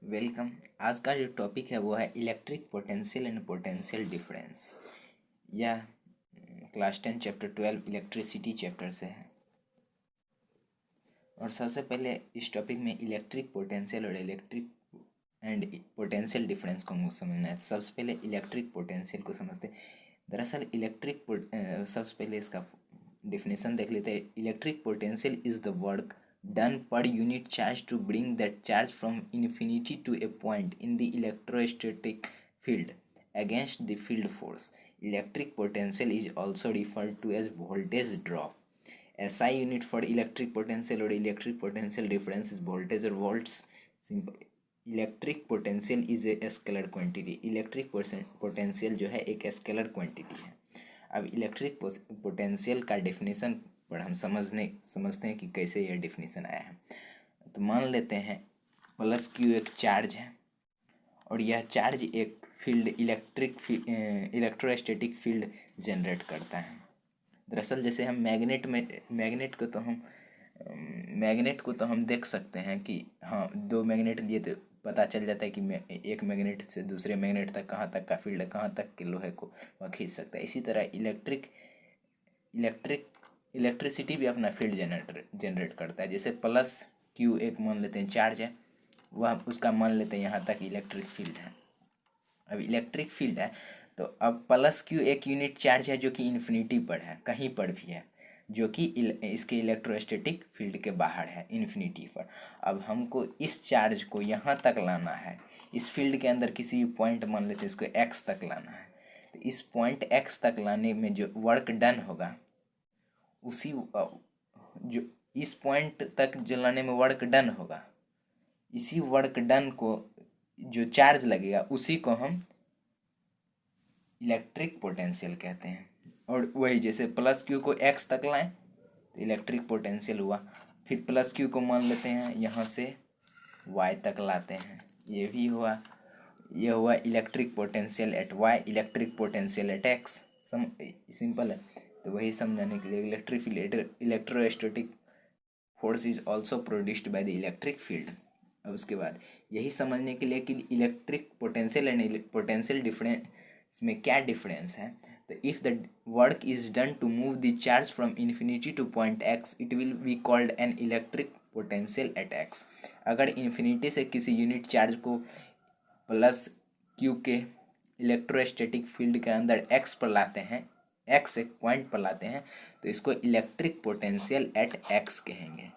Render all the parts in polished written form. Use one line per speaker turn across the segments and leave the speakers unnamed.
Welcome. आज का जो टॉपिक है वो है electric potential and potential difference. यह क्लास 10 चैप्टर 12 इलेक्ट्रिसिटी चैप्टर से है। और सबसे पहले इस टॉपिक में इलेक्ट्रिक पोटेंशियल और इलेक्ट्रिक एंड पोटेंशियल डिफरेंस को समझना है। सबसे पहले इलेक्ट्रिक पोटेंशियल को समझते हैं। दरअसल सबसे पहले इसका डिफिनेशन देख लेते हैं। Electric potential is the work done per unit charge to bring that charge from infinity to a point in the electrostatic field against the field force. Electric potential is also referred to as voltage drop. SI unit for electric potential or electric potential difference is voltage or volts. Simple. Electric potential is a scalar quantity. Electric potential जो है एक scalar quantity है। अब electric potential का definition पर हम समझते हैं कि कैसे यह डेफिनेशन आया है। तो मान लेते हैं प्लस क्यू एक चार्ज है और यह चार्ज एक फील्ड इलेक्ट्रोस्टैटिक फील्ड जनरेट करता है। दरअसल जैसे हम मैग्नेट को तो हम देख सकते हैं कि हाँ, दो मैग्नेट दिए तो पता चल जाता है कि एक मैग्नेट से दूसरे मैग्नेट तक कहाँ तक का फील्ड है, कहाँ तक के लोहे को वह खींच सकता है। इसी तरह इलेक्ट्रिसिटी भी अपना फील्ड जनरेट करता है। जैसे प्लस क्यू एक मान लेते हैं चार्ज है, वह उसका मान लेते हैं यहाँ तक इलेक्ट्रिक फील्ड है। अब इलेक्ट्रिक फील्ड है तो अब प्लस क्यू एक यूनिट चार्ज है जो कि इन्फिनिटी पर है, कहीं पर भी है, जो कि इसके इलेक्ट्रोस्टैटिक फील्ड के बाहर है, इन्फिनिटी पर। अब हमको इस चार्ज को यहाँ तक लाना है, इस फील्ड के अंदर किसी भी पॉइंट मान लेते हैं इसको एक्स तक लाना है। तो इस पॉइंट एक्स तक लाने में जो वर्क डन होगा उसी जो इस पॉइंट तक जो लाने में वर्क डन होगा, इसी वर्क डन को जो चार्ज लगेगा उसी को हम इलेक्ट्रिक पोटेंशियल कहते हैं। और वही जैसे प्लस क्यू को एक्स तक लाएं तो इलेक्ट्रिक पोटेंशियल हुआ। फिर प्लस क्यू को मान लेते हैं यहाँ से वाई तक लाते हैं, ये भी हुआ। ये हुआ electric potential at y, electric potential at x. Simple है। तो वही समझाने के लिए electrostatic force is also produced by the electric field. अब उसके बाद यही समझने के लिए कि electric potential and potential difference में क्या डिफरेंस है। तो if the work is done to move the charge from infinity to point x it will be called an electric potential at x. अगर इन्फिनिटी से किसी यूनिट चार्ज को plus Q के electrostatic field के अंदर x पर लाते हैं, x एक पॉइंट पर लाते हैं, तो इसको इलेक्ट्रिक पोटेंशियल एट एक्स कहेंगे।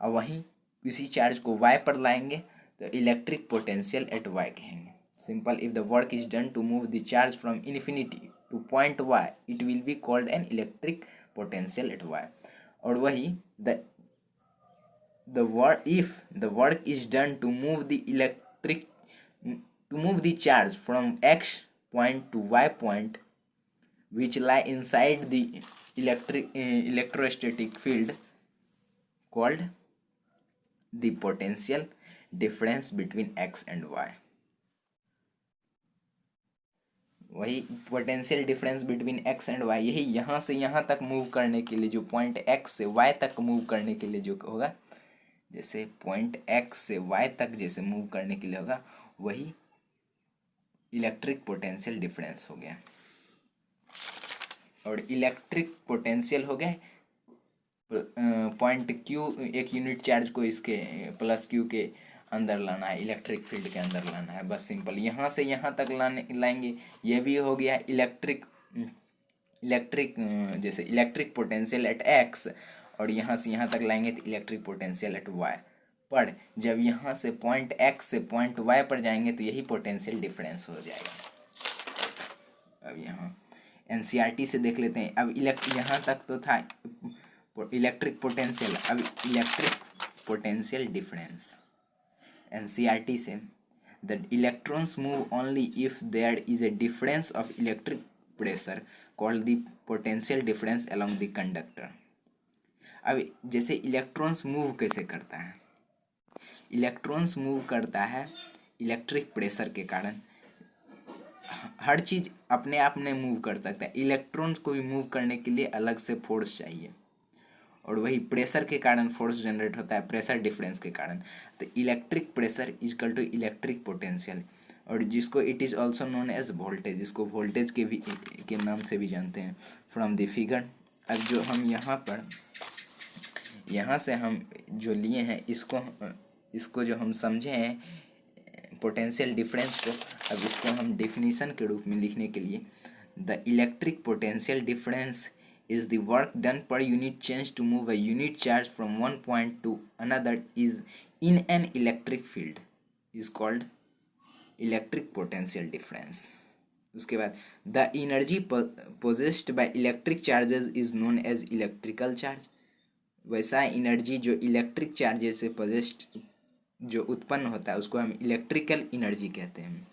और वहीं किसी चार्ज को वाई पर लाएंगे तो इलेक्ट्रिक पोटेंशियल एट वाई कहेंगे। Simple, if the work is done to move the charge from infinity to point y it will be called an electric potential at y. और वही if the work is done to move the charge from x point to y point which lie inside the electrostatic field called the potential difference between x and y। वही potential difference between x and y, यही यहाँ से यहाँ तक move करने के लिए, जो पॉइंट एक्स से वाई तक मूव करने के लिए जो होगा, जैसे पॉइंट एक्स से वाई तक जैसे मूव करने के लिए होगा, वही इलेक्ट्रिक पोटेंशियल डिफरेंस हो गया। और इलेक्ट्रिक पोटेंशियल हो गए पॉइंट क्यू एक यूनिट चार्ज को इसके प्लस क्यू के अंदर लाना है, इलेक्ट्रिक फील्ड के अंदर लाना है, बस सिंपल। यहाँ से यहाँ तक लाएंगे, ये भी हो गया इलेक्ट्रिक जैसे इलेक्ट्रिक पोटेंशियल एट एक्स। और यहाँ से यहाँ तक लाएंगे तो इलेक्ट्रिक पोटेंशियल एट वाई। पर जब यहाँ से पॉइंट एक्स से पॉइंट वाई पर जाएंगे तो यही पोटेंशियल डिफरेंस हो जाएगा। अब यहाँ एनसीईआरटी से देख लेते हैं। अब यहाँ तक तो था इलेक्ट्रिक पोटेंशियल, अब इलेक्ट्रिक पोटेंशियल डिफरेंस एनसीईआरटी से, the electrons move only if there is a difference of electric pressure called the potential difference along the conductor. अब जैसे इलेक्ट्रॉन्स मूव कैसे करता है, इलेक्ट्रॉन्स मूव करता है इलेक्ट्रिक प्रेशर के कारण। हर चीज़ अपने आप में मूव कर सकता है, इलेक्ट्रॉन्स को भी मूव करने के लिए अलग से फोर्स चाहिए। और वही प्रेशर के कारण फोर्स जनरेट होता है, प्रेशर डिफरेंस के कारण। तो electric pressure equal to electric potential, और जिसको it is also known as voltage, इसको वोल्टेज के नाम से भी जानते हैं। फ्रॉम द फिगर, अब जो हम यहाँ से हम जो लिए हैं इसको जो हम समझे हैं पोटेंशियल डिफरेंस को, अब इसको हम डेफिनेशन के रूप में लिखने के लिए, the electric potential difference is the work done per unit change to move a unit charge from one point to another is in an electric field is called electric potential difference. उसके बाद the energy possessed by electric charges is known as electrical charge, वैसा energy जो electric charges से possessed जो उत्पन्न होता है उसको हम इलेक्ट्रिकल एनर्जी कहते हैं।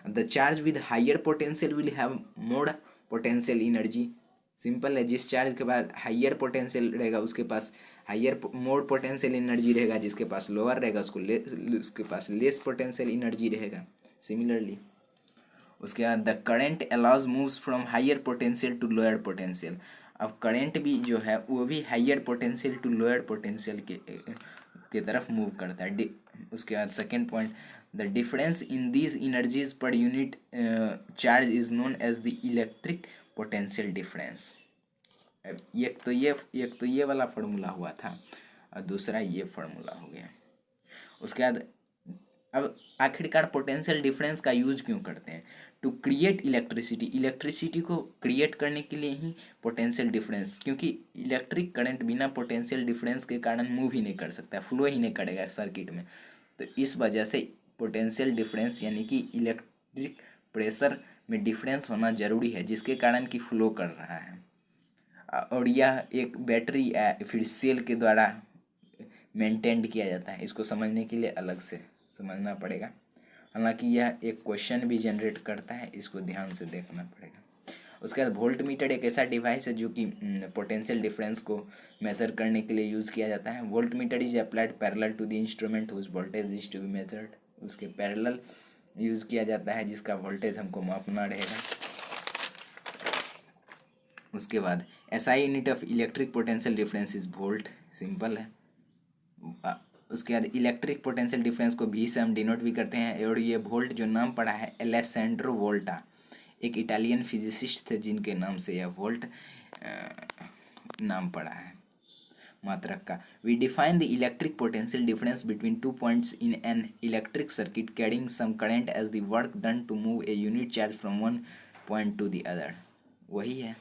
The charge with higher potential will have more potential energy, simple है, जिस चार्ज के पास हायर पोटेंशियल रहेगा उसके पास हायर मोर पोटेंशियल एनर्जी रहेगा, जिसके पास लोअर रहेगा उसके पास लेस पोटेंशियल एनर्जी रहेगा। सिमिलरली उसके बाद the current always moves from higher potential to lower potential, अब करेंट भी जो है वो भी higher potential to lower potential के तरफ मूव करता है। उसके बाद second point, the difference in these energies per unit charge is known as the electric potential difference. एक तो ये वाला फार्मूला हुआ था और दूसरा ये फार्मूला हो गया। उसके बाद अब आखिरकार पोटेंशियल डिफरेंस का यूज क्यों करते हैं? टू क्रिएट इलेक्ट्रिसिटी, इलेक्ट्रिसिटी को क्रिएट करने के लिए ही पोटेंशियल डिफरेंस, क्योंकि इलेक्ट्रिक करंट बिना पोटेंशियल डिफरेंस के कारण मूव ही नहीं कर सकता, फ्लो ही नहीं करेगा सर्किट में। तो इस वजह से पोटेंशियल डिफरेंस यानी कि इलेक्ट्रिक प्रेशर में डिफरेंस होना ज़रूरी है, जिसके कारण कि फ्लो कर रहा है। और यह एक बैटरी या फिर सेल के द्वारा मेंटेन्ड किया जाता है। इसको समझने के लिए अलग से समझना पड़ेगा, हालांकि यह एक क्वेश्चन भी जनरेट करता है, इसको ध्यान से देखना पड़ेगा। उसके बाद वोल्ट मीटर एक ऐसा डिवाइस है जो कि पोटेंशियल डिफरेंस को मेजर करने के लिए यूज़ किया जाता है। Voltmeter is applied parallel to the instrument whose voltage is to be measured, उसके पैरेलल यूज़ किया जाता है जिसका वोल्टेज हमको मापना रहेगा। उसके बाद SI unit of electric potential difference is volt, simple है। उसके बाद इलेक्ट्रिक पोटेंशियल डिफरेंस को भी से हम डिनोट भी करते हैं, और ये वोल्ट जो नाम पड़ा है एलेसेंड्रो वोल्टा, एक इटालियन फिजिसिस्ट थे जिनके नाम से यह वोल्ट नाम पड़ा है मात्रक का। We define the electric potential difference between two points in an electric circuit carrying some current as the work done to move a unit charge from one point to the other, वही है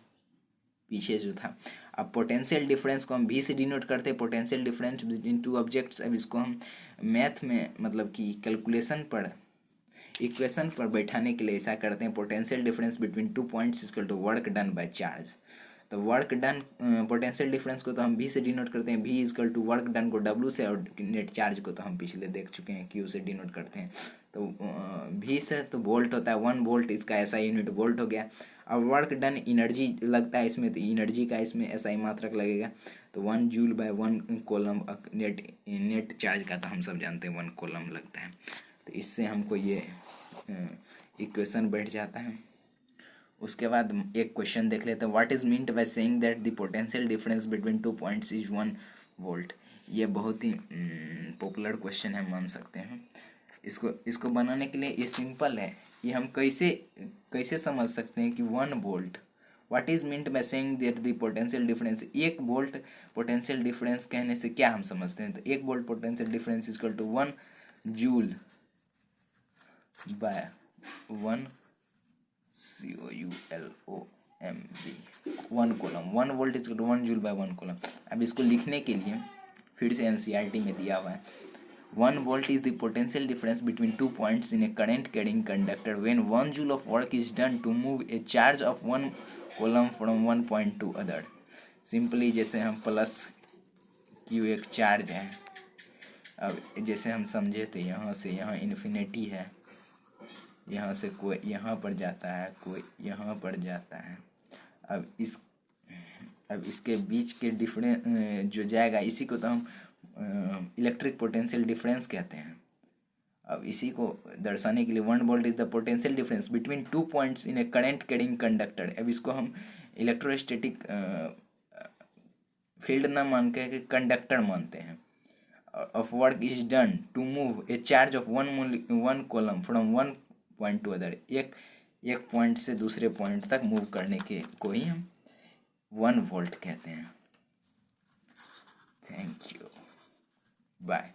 पीछे जो था। अब potential difference को हम V से denote करते हैं, potential difference between two objects. अब इसको हम मैथ में मतलब कि कैलकुलेशन पर इक्वेशन पर बैठाने के लिए ऐसा करते हैं, potential difference between two points equal to work done by charge. तो वर्क डन पोटेंशियल डिफरेंस को तो हम भी से डिनोट करते हैं, V equal to work done को डब्ल्यू से, और नेट चार्ज को तो हम पिछले देख चुके हैं क्यू से डिनोट करते हैं। तो भी से तो वोल्ट होता है, 1 वोल्ट, इसका ऐसा यूनिट वोल्ट हो गया। अब वर्क डन एनर्जी लगता है इसमें, तो एनर्जी का इसमें ऐसा ही मात्रक लगेगा, तो 1 joule by 1 coulomb. Net charge का तो हम सब जानते हैं 1 कोलम लगता है। तो इससे हमको ये इक्वेशन बैठ जाता है। उसके बाद एक क्वेश्चन देख लेते हैं, what is meant by saying that the potential difference between two points is 1 volt. ये बहुत ही पॉपुलर क्वेश्चन है, मान सकते हैं। इसको बनाने के लिए ये सिंपल है, ये हम कैसे समझ सकते हैं कि 1 volt, what is meant by saying that the potential difference, 1 volt potential difference कहने से क्या हम समझते हैं? तो 1 volt potential difference equal to 1 joule by 1 COULOMB 1 coulomb, 1 volt is 1 joule by 1 coulomb. अब इसको लिखने के लिए फिर से एनसीईआरटी में दिया हुआ है, 1 volt is the potential difference between 2 points in a current carrying conductor when 1 joule of work is done to move a charge of 1 coulomb from one point to other। Simply जैसे हम plus Q एक charge है, अब जैसे हम समझे थे यहाँ से यहाँ इन्फिनिटी है, यहाँ से कोई यहाँ पर जाता है, कोई यहाँ पर जाता है। अब इसके बीच के डिफरेंस जो जाएगा इसी को तो हम इलेक्ट्रिक पोटेंशियल डिफरेंस कहते हैं। अब इसी को दर्शाने के लिए 1 volt is the potential difference between 2 points in A current carrying conductor. अब इसको हम इलेक्ट्रोस्टैटिक फील्ड ना मान के कंडक्टर मानते हैं। Of work is done to move a charge of one coulomb from one point to other, एक point से दूसरे पॉइंट तक मूव करने के को ही हम 1 वोल्ट कहते हैं। Thank you, bye.